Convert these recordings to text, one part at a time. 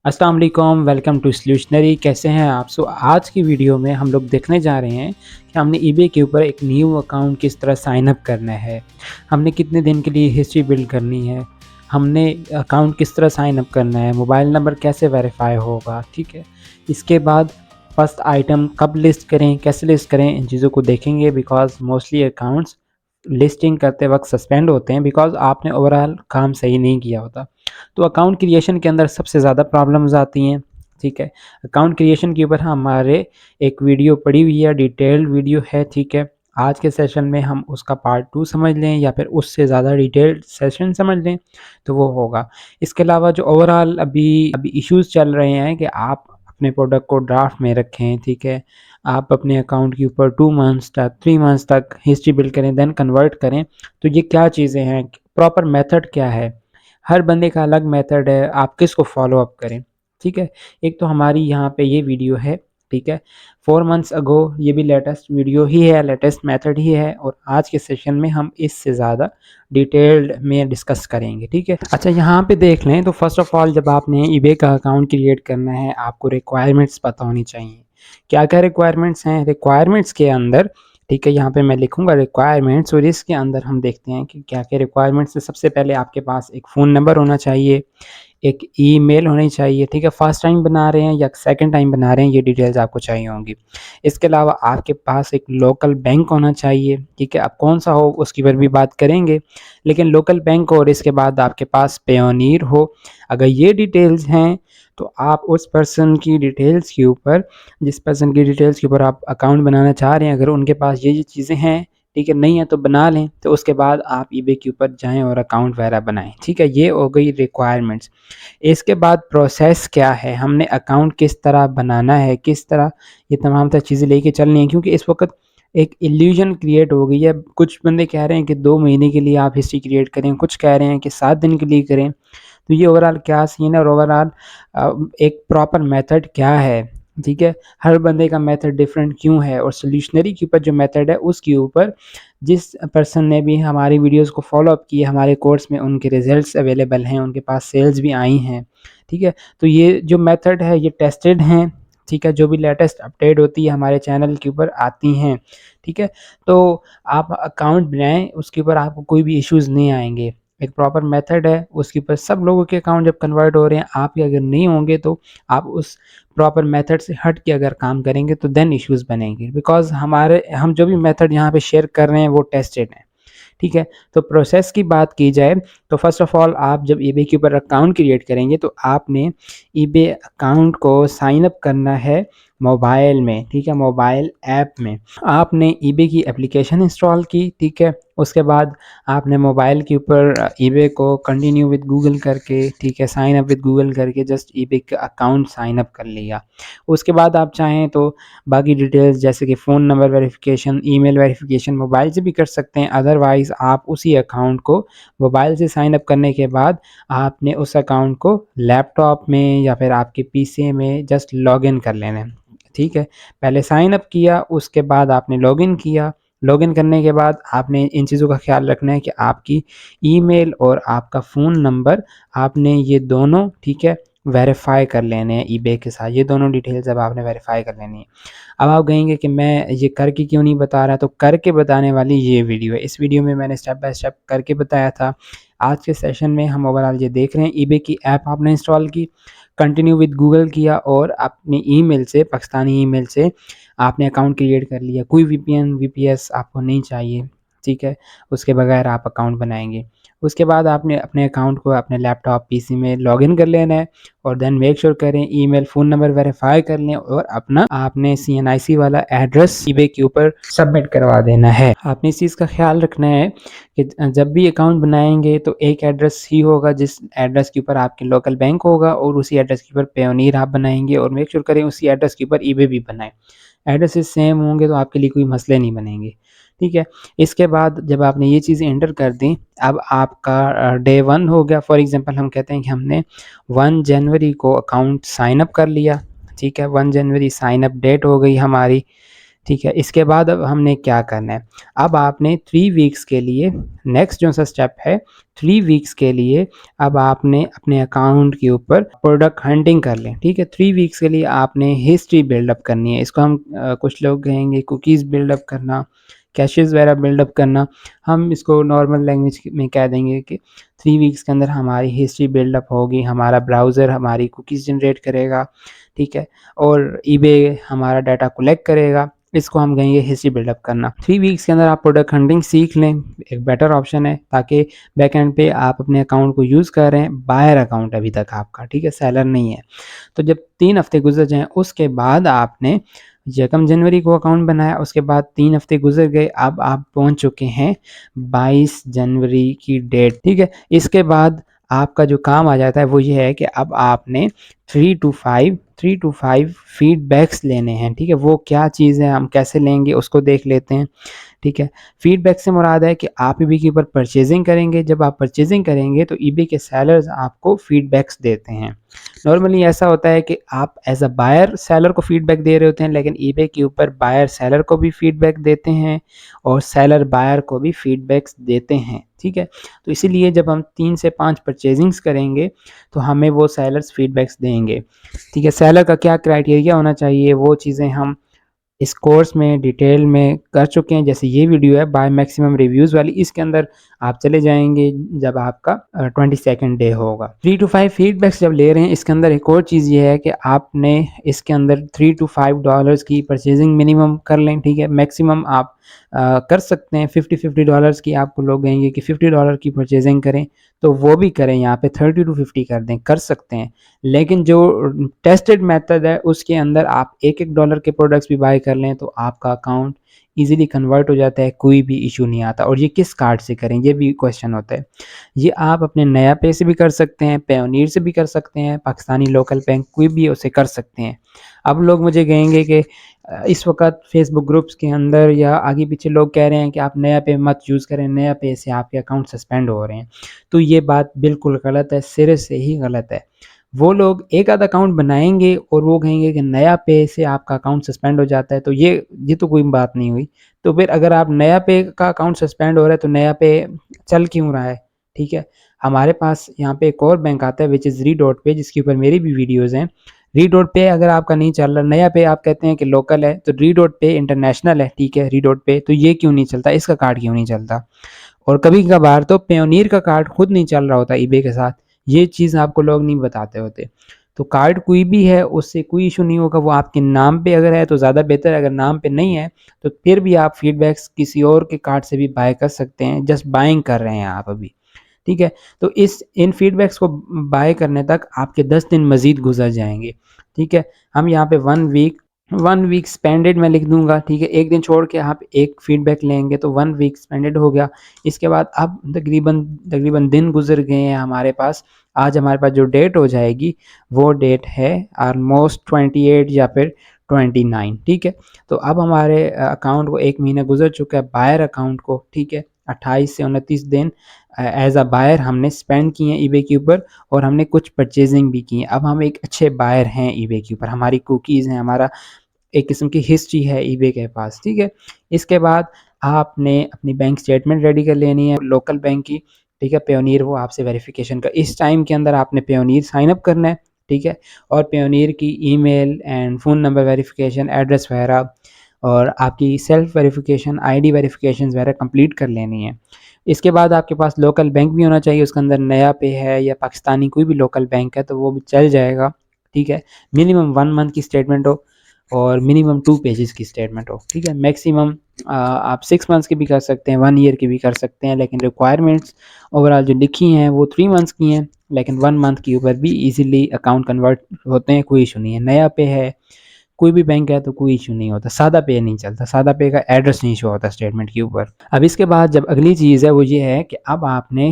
अस्सलाम वालेकुम, welcome to सॉल्यूशनरी। कैसे हैं आप? आज की वीडियो में हम लोग देखने जा रहे हैं कि हमने ईबे के ऊपर एक न्यू अकाउंट किस तरह साइन अप करना है, हमने कितने दिन के लिए हिस्ट्री बिल्ड करनी है, हमने अकाउंट किस तरह साइन अप करना है, मोबाइल नंबर कैसे वेरीफाई होगा, ठीक है। इसके बाद फर्स्ट आइटम कब लिस्ट करें, कैसे लिस्ट करें, इन चीज़ों को देखेंगे बिकॉज़ मोस्टली अकाउंट्स लिस्टिंग करते वक्त सस्पेंड होते हैं बिकॉज़ आपने ओवरऑल काम सही नहीं किया होता। तो अकाउंट क्रिएशन के अंदर सबसे ज़्यादा प्रॉब्लम्स आती हैं, ठीक है। अकाउंट क्रिएशन के ऊपर हमारे एक वीडियो पड़ी हुई है, डिटेल्ड वीडियो है, ठीक है। आज के सेशन में हम उसका पार्ट 2 समझ लें या फिर उससे ज़्यादा डिटेल्ड सेशन समझ लें तो वो होगा। इसके अलावा जो ओवरऑल अभी अभी इश्यूज़ चल रहे हैं कि आप अपने प्रोडक्ट को ड्राफ्ट में रखें, ठीक है। आप अपने अकाउंट के ऊपर 2 मंथ्स तक, 3 मंथ्स तक हिस्ट्री बिल्ड करें, देन कन्वर्ट करें। तो ये क्या चीज़ें हैं? प्रॉपर मेथड क्या है? हर बंदे का अलग मेथड है, आप किसको फॉलो अप करें, ठीक है। एक तो हमारी यहाँ पे ये वीडियो है, ठीक है। 4 मंथ्स अगो ये भी लेटेस्ट वीडियो ही है, लेटेस्ट मेथड ही है और आज के सेशन में हम इससे ज़्यादा डिटेल्ड में डिस्कस करेंगे, ठीक है। अच्छा, यहाँ पे देख लें तो फर्स्ट ऑफ ऑल जब आपने ईबे का अकाउंट क्रिएट करना है, आपको रिक्वायरमेंट्स पता होनी चाहिए। क्या-क्या रिक्वायरमेंट्स हैं? रिक्वायरमेंट्स के अंदर, ठीक है, यहाँ पे मैं लिखूँगा रिक्वायरमेंट्स और इसके अंदर हम देखते हैं कि क्या-क्या रिक्वायरमेंट्स है। सबसे पहले आपके पास एक फ़ोन नंबर होना चाहिए, एक ईमेल होनी चाहिए, ठीक है। फर्स्ट टाइम बना रहे हैं या सेकंड टाइम बना रहे हैं, ये डिटेल्स आपको चाहिए होंगी। इसके अलावा आपके पास एक लोकल बैंक होना चाहिए, ठीक है। अब कौन-सा हो उसकी पर भी बात करेंगे, लेकिन लोकल बैंक हो और इसके बाद आपके पास पेयोनीर हो। अगर ये डिटेल्स हैं, तो आप उस पर्सन की डिटेल्स के ऊपर जिस पर्सन की डिटेल्स के ऊपर आप अकाउंट बनाना चाह रहे हैं, अगर उनके पास ये चीज़ें हैं, ठीक है, नहीं है तो बना लें। तो उसके बाद आप ईबे के ऊपर जाएँ और अकाउंट वगैरह बनाएँ, ठीक है। ये हो गई रिक्वायरमेंट्स। इसके बाद प्रोसेस क्या है, हमने अकाउंट किस तरह बनाना है, किस तरह ये तमाम तर चीज़ें लेके चलनी है, क्योंकि इस वक़्त एक इल्यूज़न क्रिएट हो गई है। कुछ बंदे कह रहे हैं कि 2 महीने के लिए आप हिस्ट्री क्रिएट करें, कुछ कह रहे हैं कि 7 दिन के लिए करें। तो ये ओवरऑल क्या सीन है और ओवरऑल एक प्रॉपर मेथड क्या है, ठीक है। हर बंदे का मेथड डिफरेंट क्यों है और सॉल्यूशनरी के ऊपर जो मेथड है उसके ऊपर जिस पर्सन ने भी हमारी वीडियोस को फॉलो अप किया, हमारे कोर्स में उनके रिजल्ट्स अवेलेबल हैं, उनके पास सेल्स भी आई हैं, ठीक है। तो ये जो मेथड है ये टेस्टेड हैं, ठीक है। जो भी लेटेस्ट अपडेट होती है हमारे चैनल के ऊपर आती हैं, ठीक है। तो आप अकाउंट बनाएँ, उसके ऊपर आपको कोई भी इश्यूज़ नहीं आएँगे। एक प्रॉपर मेथड है, उसके ऊपर सब लोगों के अकाउंट जब कन्वर्ट हो रहे हैं, आपके अगर नहीं होंगे तो आप उस प्रॉपर मेथड से हट के अगर काम करेंगे तो देन इश्यूज़ बनेंगे बिकॉज़ हम जो भी मेथड यहाँ पे शेयर कर रहे हैं वो टेस्टेड हैं, ठीक है। तो प्रोसेस की बात की जाए तो फर्स्ट ऑफ ऑल आप जब ईबे के ऊपर अकाउंट क्रिएट करेंगे तो आपने ईबे अकाउंट को साइन अप करना है मोबाइल में, ठीक है, मोबाइल ऐप में। आपने ईबे की एप्लीकेशन इंस्टॉल की, ठीक है। उसके बाद आपने मोबाइल के ऊपर ईबे को कंटिन्यू विद गूगल करके, ठीक है, साइन अप विद गूगल करके जस्ट ईबे का अकाउंट साइन अप कर लिया। उसके बाद आप चाहें तो बाकी डिटेल्स जैसे कि phone number verification, email verification mobile से भी कर सकते हैं। अदरवाइज़ आप उसी अकाउंट को मोबाइल से साइन अप करने के बाद आपने उस अकाउंट को लैपटॉप में या फिर आपके पीसी में जस्ट लॉगिन कर लेना है, ठीक है। पहले साइन अप किया, उसके बाद आपने लॉगिन किया। लॉगिन करने के बाद आपने इन चीज़ों का ख़्याल रखना है कि आपकी ईमेल और आपका फ़ोन नंबर आपने ये दोनों, ठीक है, वेरीफ़ाई कर लेने हैं ईबे के साथ। ये दोनों डिटेल्स अब आपने वेरीफ़ाई कर लेनी है। अब आप कहेंगे कि मैं ये करके क्यों नहीं बता रहा, तो करके बताने वाली ये वीडियो है। इस वीडियो में मैंने स्टेप बाय स्टेप करके बताया था। आज के सेशन में हम ओवरऑल ये देख रहे हैं, ईबे की ऐप आपने इंस्टॉल की, कंटिन्यू विद गूगल किया और अपनी ईमेल से, पाकिस्तानी ईमेल से आपने अकाउंट क्रिएट कर लिया। कोई वीपीएन, वीपीएस आपको नहीं चाहिए, ठीक है। उसके बगैर आप अकाउंट बनाएँगे। उसके बाद आपने अपने अकाउंट को अपने लैपटॉप, पीसी में लॉगिन कर लेना है और देन मेक श्योर करें ईमेल, फ़ोन नंबर वेरीफ़ाई कर लें और अपना आपने सीएनआईसी वाला एड्रेस ईबे के ऊपर सबमिट करवा देना है। आपने इस चीज़ का ख़्याल रखना है कि जब भी अकाउंट बनाएँगे तो एक एड्रेस ही होगा जिस एड्रेस के ऊपर आपके लोकल बैंक होगा और उसी एड्रेस के ऊपर पेयोनीर आप बनाएँगे और मेक श्योर करें उसी एड्रेस के ऊपर ईबे भी बनाएँ। एड्रेसेस सेम होंगे तो आपके लिए कोई मसले नहीं बनेंगे, ठीक है। इसके बाद जब आपने ये चीज़ें एंटर कर दी, अब आपका डे 1 हो गया। फॉर एग्ज़ाम्पल हम कहते हैं कि हमने 1 जनवरी को अकाउंट साइन अप कर लिया, ठीक है। 1 जनवरी साइन अप डेट हो गई हमारी, ठीक है, इसके बाद अब हमने क्या करना है, अब आपने 3 वीक्स के लिए नेक्स्ट जो सा स्टेप है, 3 वीक्स के लिए अब आपने अपने अकाउंट के ऊपर प्रोडक्ट हंटिंग कर लें, ठीक है। 3 वीक्स के लिए आपने हिस्ट्री बिल्डअप करनी है। इसको हम कुछ लोग कहेंगे कुकीज़ बिल्डअप करना, कैशेज़ वगैरह बिल्डअप करना। हम इसको नॉर्मल लैंग्वेज में कह देंगे कि 3 वीक्स के अंदर हमारी हिस्ट्री बिल्डअप होगी, हमारा ब्राउज़र हमारी कुकीज़ जनरेट करेगा, ठीक है, और ईबे हमारा डाटा कलेक्ट करेगा। इसको हम कहेंगे हिस्ट्री बिल्डअप करना। 3 वीक्स के अंदर आप प्रोडक्ट हंटिंग सीख लें, एक बेटर ऑप्शन है, ताकि बैक एंड पे आप अपने अकाउंट को यूज़ कर रहे हैं, बायर अकाउंट अभी तक आपका, ठीक है, सेलर नहीं है। तो जब 3 हफ्ते गुजर जाएँ, उसके बाद आपने यकम जनवरी को अकाउंट बनाया, उसके बाद 3 हफ्ते गुजर गए, अब आप पहुँच चुके हैं 22 जनवरी की डेट, ठीक है। इसके बाद आपका जो काम आ जाता है वो ये है कि अब आपने 3 to 5 फीडबैक्स लेने हैं, ठीक है। वो क्या चीज़ है, हम कैसे लेंगे उसको देख लेते हैं, ठीक है। फीडबैक से मुराद है कि आप ईबे के ऊपर परचेजिंग करेंगे, जब आप परचेजिंग करेंगे तो ईबे के सेलर्स आपको फीडबैक्स देते हैं। नॉर्मली ऐसा होता है कि आप एज़ अ बायर सेलर को फीडबैक दे रहे होते हैं, लेकिन ईबे के ऊपर बायर सेलर को भी फीडबैक देते हैं और सेलर बायर को भी फीडबैक्स देते हैं, ठीक है। तो इसीलिए जब हम 3 से 5 परचेजिंग्स करेंगे तो हमें वो सेलर्स फीडबैक्स देंगे, ठीक है। सेलर का क्या क्राइटेरिया होना चाहिए, वो चीज़ें हम इस कोर्स में डिटेल में कर चुके हैं। जैसे ये वीडियो है बाय मैक्सिमम रिव्यूज़ वाली, इसके अंदर आप चले जाएँगे जब आपका 22nd डे होगा। 3 टू 5 फीडबैक्स जब ले रहे हैं, इसके अंदर एक और चीज़ ये है कि आपने इसके अंदर 3 टू 5 डॉलर्स की परचेजिंग मिनिमम कर लें, ठीक है। मैक्सिमम आप कर सकते हैं 50-50 डॉलर्स की, आपको लोग कहेंगे कि $50 की परचेजिंग करें, तो वो भी करें, यहाँ पे 30 टू 50 कर दें, कर सकते हैं। लेकिन जो टेस्टेड मेथड है उसके अंदर आप $1-1 के प्रोडक्ट्स भी बाय कर लें तो आपका अकाउंट ईज़िली कन्वर्ट हो जाता है, कोई भी इशू नहीं आता। और ये किस कार्ड से करें, ये भी क्वेश्चन होता है। ये आप अपने नया पे से भी कर सकते हैं, पेयोनीर से भी कर सकते हैं, पाकिस्तानी लोकल बैंक कोई भी उसे कर सकते हैं। अब लोग मुझे कहेंगे कि इस वक़्त फेसबुक ग्रुप्स के अंदर या आगे पीछे लोग कह रहे हैं कि आप नया पे मत यूज़ करें, नया पे से आपके अकाउंट सस्पेंड हो रहे हैं। तो ये बात बिल्कुल गलत है, सिरे से ही गलत है। वो लोग एक आध अकाउंट बनाएँगे और वो कहेंगे कि नया पे से आपका अकाउंट सस्पेंड हो जाता है, तो ये तो कोई बात नहीं हुई। तो फिर अगर आप नया पे का अकाउंट सस्पेंड हो रहा है तो नया पे चल क्यों रहा है, ठीक है? हमारे पास यहाँ पे एक और बैंक आता है व्हिच इज़ री पे, जिसके ऊपर मेरी भी वीडियोज़ हैं। री पे अगर आपका नहीं चल रहा, नया पे आप कहते हैं कि लोकल है, तो री पे इंटरनेशनल है, ठीक है, री पे, तो ये क्यों नहीं चलता, इसका कार्ड क्यों नहीं चलता? और कभी-कभार तो पेयोनीर का कार्ड खुद नहीं चल रहा होता ईबे के साथ, ये चीज़ आपको लोग नहीं बताते होते। तो कार्ड कोई भी है, उससे कोई इश्यू नहीं होगा, वो आपके नाम पे अगर है तो ज़्यादा बेहतर है, अगर नाम पे नहीं है तो फिर भी आप फीडबैक्स किसी और के कार्ड से भी बाय कर सकते हैं, जस्ट बाइंग कर रहे हैं आप अभी, ठीक है? तो इन फीडबैक्स को बाय करने तक आपके 10 दिन मज़ीद गुज़र जाएँगे, ठीक है? हम यहाँ पे 1 वीक स्पेंडेड मैं लिख दूँगा, ठीक है? 1 दिन छोड़ के आप एक फीडबैक लेंगे तो 1 वीक स्पेंडेड हो गया। इसके बाद अब तकरीबन तकरीबन दिन गुज़र गए हैं हमारे पास। आज हमारे पास जो डेट हो जाएगी, वो डेट है ऑलमोस्ट 28 या फिर 29, ठीक है? तो अब हमारे अकाउंट को 1 महीना गुज़र चुका है, बायर अकाउंट को, ठीक है? 28 से 29 दिन एज़ अ बायर हमने स्पेंड किए हैं ईबे के ऊपर और हमने कुछ परचेज़िंग भी की है। अब हम एक अच्छे बायर हैं ईबे के ऊपर, हमारी कुकीज़ हैं, हमारा एक किस्म की हिस्ट्री है ईबे के पास, ठीक है? इसके बाद आपने अपनी बैंक स्टेटमेंट रेडी कर लेनी है लोकल बैंक की, ठीक है? पेयोनीर वो आपसे वेरिफ़िकेशन का इस टाइम के अंदर आपने पेयोनीर साइन अप करना है, ठीक है? और पेयोनीर की email and phone number verification, address वगैरह और आपकी सेल्फ वेरिफ़िकेशन, आईडी वेरिफ़िकेशंस वगैरह कंप्लीट कर लेनी है। इसके बाद आपके पास लोकल बैंक भी होना चाहिए, उसके अंदर नया पे है या पाकिस्तानी कोई भी लोकल बैंक है तो वो भी चल जाएगा, ठीक है? मिनिमम 1 मंथ की स्टेटमेंट हो और मिनिमम 2 पेजेज़ की स्टेटमेंट हो, ठीक है? मैक्सिमम आप 6 मंथ्स की भी कर सकते हैं, 1 ईयर की भी कर सकते हैं, लेकिन रिक्वायरमेंट्स ओवरऑल जो लिखी हैं वो 3 मंथ्स की हैं, लेकिन 1 मंथ के ऊपर भी ईज़िली अकाउंट कन्वर्ट होते हैं, कोई इश्यू नहीं है। नया पे है, कोई भी बैंक है तो कोई इश्यू नहीं होता, सादा पे नहीं चलता, सादा पे का एड्रेस नहीं शो होता स्टेटमेंट के ऊपर। अब इसके बाद जब अगली चीज़ है वो ये है कि अब आपने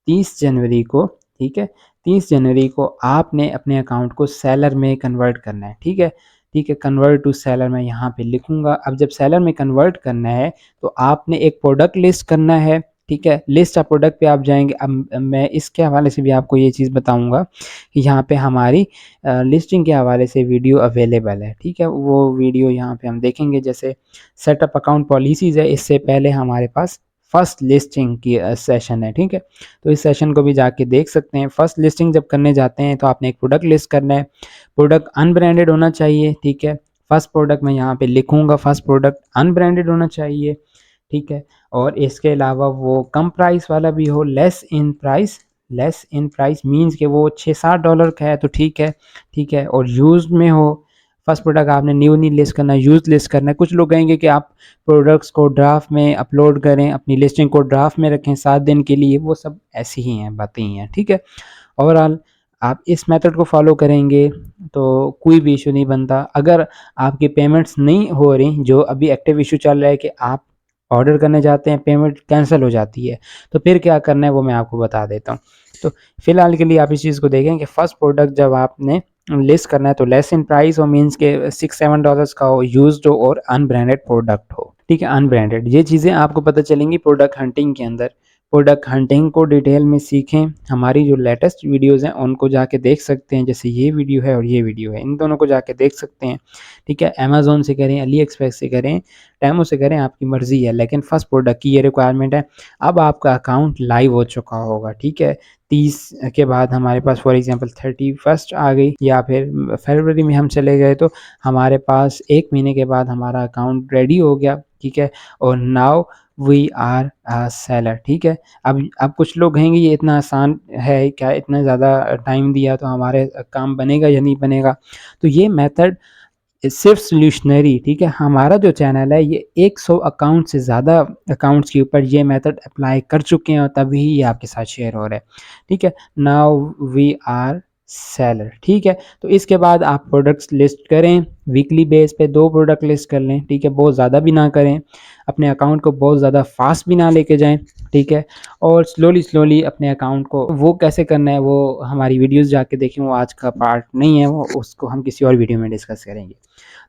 30 जनवरी को, ठीक है? 30 जनवरी को आपने अपने अकाउंट को सेलर में कन्वर्ट करना है, ठीक है? ठीक है, कन्वर्ट टू सेलर मैं यहाँ पे लिखूँगा। अब जब सेलर में कन्वर्ट करना है, तो आपने एक प्रोडक्ट लिस्ट करना है, ठीक है? लिस्ट ऑफ प्रोडक्ट पे आप जाएँगे। अब मैं इसके हवाले से भी आपको ये चीज़ बताऊँगा कि यहाँ पे हमारी लिस्टिंग के हवाले से वीडियो अवेलेबल है, ठीक है? वो वीडियो यहाँ पे हम देखेंगे। जैसे सेटअप अकाउंट पॉलिसीज़ है, इससे पहले हमारे पास फर्स्ट लिस्टिंग की सेशन है, ठीक है? तो इस सेशन को भी जाके देख सकते हैं। फर्स्ट लिस्टिंग जब करने जाते हैं तो आपने एक प्रोडक्ट लिस्ट करना है। प्रोडक्ट अनब्रांडेड होना चाहिए, ठीक है? फर्स्ट प्रोडक्ट मैं यहाँ पे लिखूँगा, फर्स्ट प्रोडक्ट अनब्रांडेड होना चाहिए, ठीक है? और इसके अलावा वो कम प्राइस वाला भी हो, less in price. Less in price means कि वो $6-7 का है तो ठीक है, ठीक है? और यूज़्ड में हो। फर्स्ट प्रोडक्ट आपने न्यू नहीं लिस्ट करना, यूज़ लिस्ट करना है। कुछ लोग कहेंगे कि आप प्रोडक्ट्स को ड्राफ्ट में अपलोड करें, अपनी लिस्टिंग को ड्राफ्ट में रखें 7 दिन के लिए, वो सब ऐसी ही हैं, बातें ही हैं, ठीक है? ओवरऑल आप इस मेथड को फॉलो करेंगे तो कोई भी इशू नहीं बनता। अगर आपकी पेमेंट्स नहीं हो रही, जो अभी एक्टिव इशू चल रहा है कि आप ऑर्डर करने जाते हैं, पेमेंट कैंसिल हो जाती है, तो फिर क्या करना है वो मैं आपको बता देता हूँ। तो फिलहाल के लिए आप इस चीज़ को देखें कि फर्स्ट प्रोडक्ट जब आपने लिस्ट करना है तो लेस इन प्राइस हो, मीन्स के $6-7 का हो, यूज्ड हो और अनब्रांडेड प्रोडक्ट हो, ठीक है? अनब्रांडेड ये चीज़ें आपको पता चलेंगी प्रोडक्ट हंटिंग के अंदर। प्रोडक्ट हंटिंग को डिटेल में सीखें, हमारी जो लेटेस्ट वीडियोज़ हैं उनको जाके देख सकते हैं। जैसे ये वीडियो है और ये वीडियो है, इन दोनों को जाके देख सकते हैं, ठीक है? अमेज़न से करें, अली एक्सप्रेस से करें, टेमो से करें, आपकी मर्ज़ी है। लेकिन फर्स्ट प्रोडक्ट की ये रिक्वायरमेंट है। अब आपका अकाउंट लाइव हो चुका होगा, ठीक है? 30 के बाद हमारे पास फॉर एग्ज़ाम्पल 31 आ गई या फिर फरवरी में हम चले गए तो हमारे पास 1 महीने के बाद हमारा अकाउंट रेडी हो गया, ठीक है? और now we are a seller, ठीक है? अब कुछ लोग कहेंगे ये इतना आसान है क्या, इतना ज़्यादा टाइम दिया तो हमारे काम बनेगा या नहीं बनेगा? तो ये मेथड सिर्फ सॉल्यूशनरी, ठीक है? हमारा जो चैनल है ये 100 अकाउंट से ज़्यादा अकाउंट्स के ऊपर ये मेथड अप्लाई कर चुके हैं और तभी ये आपके साथ शेयर हो रहा है, ठीक है? नाउ वी आर सेलर, ठीक है? तो इसके बाद आप प्रोडक्ट्स लिस्ट करें, वीकली बेस पे 2 प्रोडक्ट लिस्ट कर लें, ठीक है? बहुत ज़्यादा भी ना करें, अपने अकाउंट को बहुत ज़्यादा फास्ट भी ना लेके जाएँ, ठीक है? और स्लोली अपने अकाउंट को वो कैसे करना है वो हमारी वीडियोज़ जाके देखें, वो आज का पार्ट नहीं है, वो उसको हम किसी और वीडियो में डिस्कस करेंगे।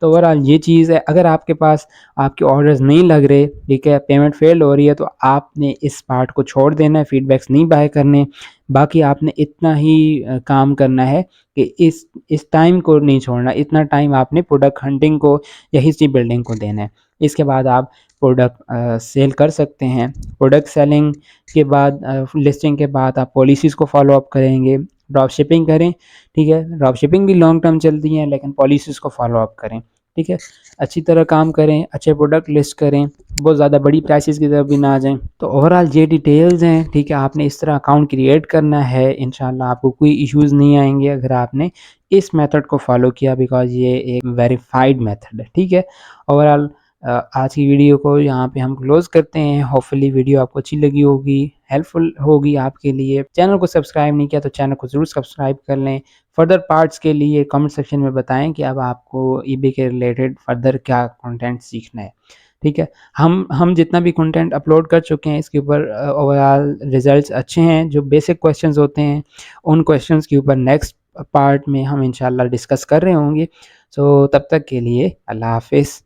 तो ओवरऑल ये चीज़ है। अगर आपके पास आपके ऑर्डर्स नहीं लग रहे, ठीक है, पेमेंट फेल हो रही है, तो आपने इस पार्ट को छोड़ देना है, फीडबैक्स नहीं बाय करने। बाकी आपने इतना ही काम करना है कि इस टाइम को नहीं छोड़ना, इतना टाइम आपने प्रोडक्ट हंटिंग को या हिस्ट्री बिल्डिंग को देना है। इसके बाद आप प्रोडक्ट सेल कर सकते हैं। प्रोडक्ट सेलिंग के बाद लिस्टिंग के बाद आप पॉलिसीज़ को फॉलो अप करेंगे, ड्रॉप शिपिंग करें, ठीक है? ड्रॉप शिपिंग भी लॉन्ग टर्म चलती है, लेकिन पॉलिसीज़ को फॉलो अप करें, ठीक है? अच्छी तरह काम करें, अच्छे प्रोडक्ट लिस्ट करें, बहुत ज़्यादा बड़ी प्राइसेस की तरफ भी ना आ जाएँ। तो ओवरऑल ये डिटेल्स हैं, ठीक है? आपने इस तरह अकाउंट क्रिएट करना है, इंशाल्लाह आपको कोई इश्यूज़ नहीं आएँगे अगर आपने इस मेथड को फॉलो किया, बिकॉज़ ये एक वेरिफाइड मेथड है, ठीक है? ओवरऑल आज की वीडियो को यहाँ पे हम क्लोज़ करते हैं। होपफुली वीडियो आपको अच्छी लगी होगी, हेल्पफुल होगी आपके लिए। चैनल को सब्सक्राइब नहीं किया तो चैनल को ज़रूर सब्सक्राइब कर लें। फर्दर पार्ट्स के लिए कमेंट सेक्शन में बताएँ कि अब आपको ईबे के रिलेटेड फर्दर क्या कंटेंट सीखना है, ठीक है? हम जितना भी कंटेंट अपलोड कर चुके हैं इसके ऊपर ओवरऑल रिज़ल्ट्स अच्छे हैं। जो बेसिक क्वेश्चंस होते हैं, उन क्वेश्चंस के ऊपर नेक्स्ट पार्ट में हम इंशाल्लाह डिस्कस कर रहे होंगे। सो तब तक के लिए अल्लाह हाफ़िज़।